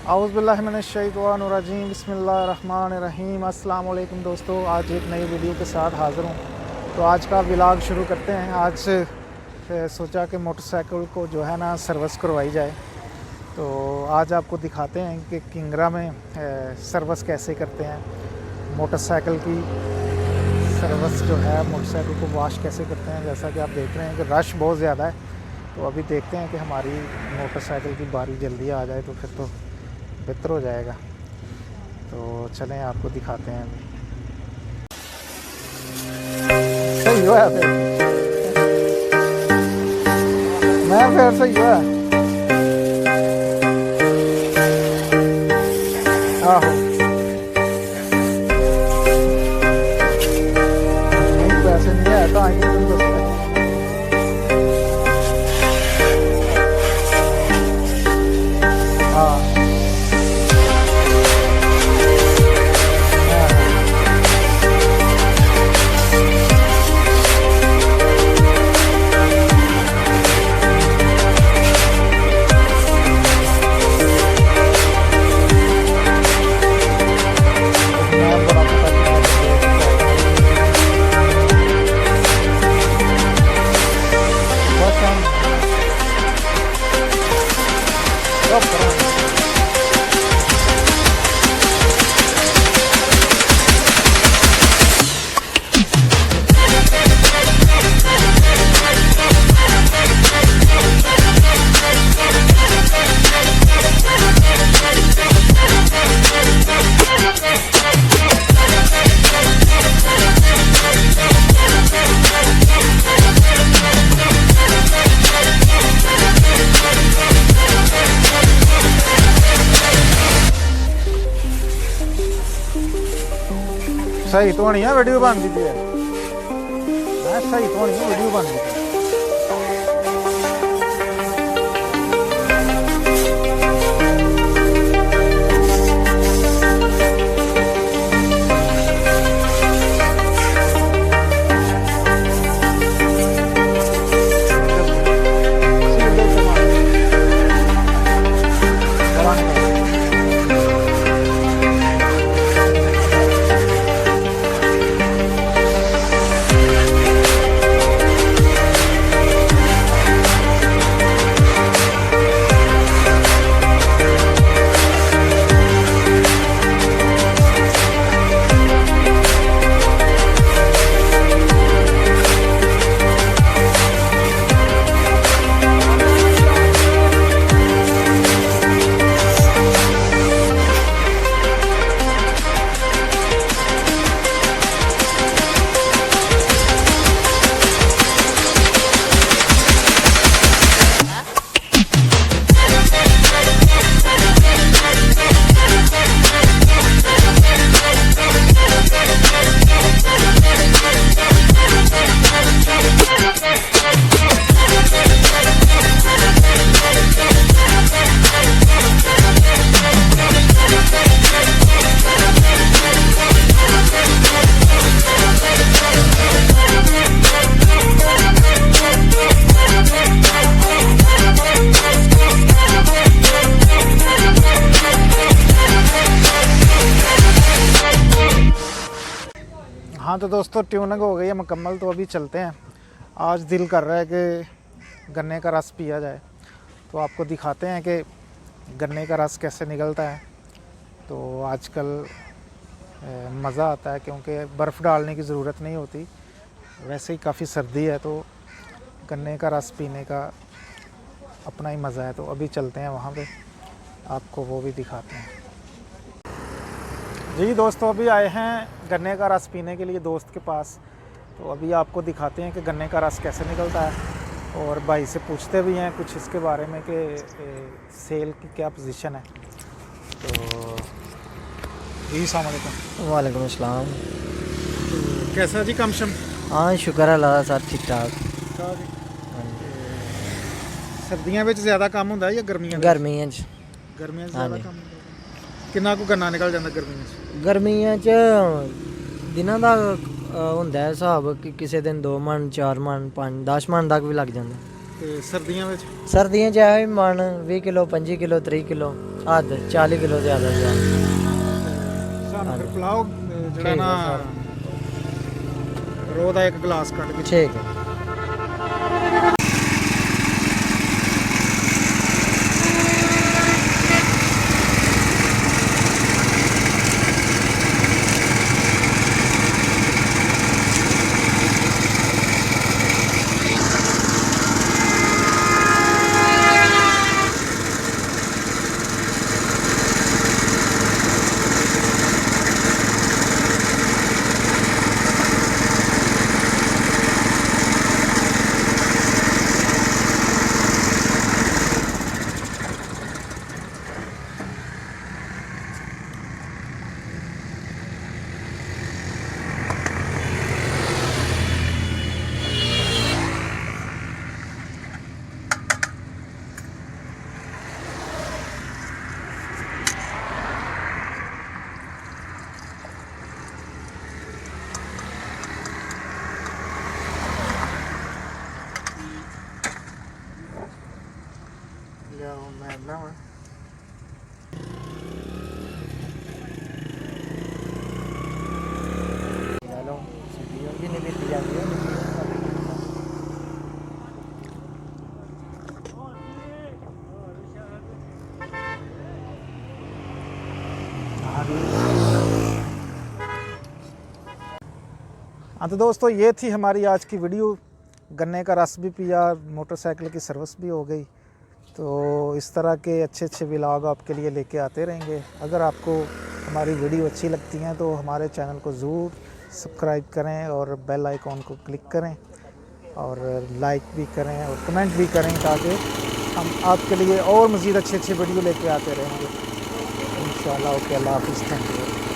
औज़ुबिल्लाहिमिनश्शैतानिर्रजीम बिस्मिल्लाहिर्रहमानिर्रहीम। अस्सलाम वालेकुम दोस्तों, आज एक नई वीडियो के साथ हाज़िर हूँ। तो आज का व्लॉग शुरू करते हैं। आज सोचा कि मोटरसाइकिल को जो है ना सर्विस करवाई जाए। तो आज आपको दिखाते हैं कि किंगरा में सर्विस कैसे करते हैं। मोटरसाइकिल की सर्विस जो है, मोटरसाइकिल को वॉश कैसे करते हैं। जैसा कि आप देख रहे हैं कि रश बहुत ज़्यादा है। तो अभी देखते हैं कि हमारी मोटरसाइकिल की बारी जल्दी आ जाए तो फिर तो बेहतर हो जाएगा। तो चलें आपको दिखाते हैं। सही हुआ फिर, मैं फिर सही हुआ। आहो नहीं, पैसे नहीं है तो आएंगे तुम दोस्त। हाँ सही तो नहीं है, वीडियो बन दी है। सही तो नहीं है, वीडियो बन दी है। हाँ तो दोस्तों, ट्यूनिंग हो गई है मुकम्मल। तो अभी चलते हैं। आज दिल कर रहा है कि गन्ने का रस पिया जाए। तो आपको दिखाते हैं कि गन्ने का रस कैसे निकलता है। तो आजकल मज़ा आता है क्योंकि बर्फ़ डालने की ज़रूरत नहीं होती। वैसे ही काफ़ी सर्दी है तो गन्ने का रस पीने का अपना ही मज़ा है। तो अभी चलते हैं वहाँ पे, आपको वो भी दिखाते हैं। जी दोस्तों, अभी आए हैं गन्ने का रस पीने के लिए दोस्त के पास। तो अभी आपको दिखाते हैं कि गन्ने का रस कैसे निकलता है। और भाई से पूछते भी हैं कुछ इसके बारे में कि सेल की क्या पोजीशन है। तो जी अस्सलाम वालेकुम। वालेकुम अस्सलाम। तो कैसा जी कम शम? हाँ शुक्र अल्लाह साहब, ठीक ठाक। सर्दियों में ज़्यादा कम होता है या गर्मियों? गर्मियों गर्मियों ज़्यादा कम होता है। कितना को गन्ना निकल जाता गर्मियों? गर्मियों दिनों का ਹੁੰਦਾ है हिसाब कि किसी दिन 2 मन 4 मन 5 10 मन तक भी लग जाता। सर्दियों में? सर्दियों है मन 20 किलो 25 किलो 30 किलो हद 40 किलो ज़्यादा ज़्यादा। ਸਾਨੂੰ ਫਿਰ ਪਿਲਾਓ ਜਿਹੜਾ ठीक ਨਾ है सर, ਰੋਹ ਦਾ ਇੱਕ ਗਲਾਸ ਕੱਢ ਕੇ। ठीक है। ਲਿਆਓ ਮੈਂ ਲਾਵਾਂ। चलो सीढ़ियों की नहीं बीती जाती है। हाँ तो दोस्तों ये थी हमारी आज की वीडियो। गन्ने का रस भी पिया, मोटरसाइकिल की सर्विस भी हो गई। तो इस तरह के अच्छे अच्छे व्लॉग आपके लिए लेके आते रहेंगे। अगर आपको हमारी वीडियो अच्छी लगती हैं तो हमारे चैनल को ज़रूर सब्सक्राइब करें और बेल आइकॉन को क्लिक करें और लाइक भी करें और कमेंट भी करें, ताकि हम आपके लिए और मज़ीद अच्छे अच्छे वीडियो लेके आते रहेंगे इंशाल्लाह। ओके, अल्लाह हाफ़िज़, थैंक यू।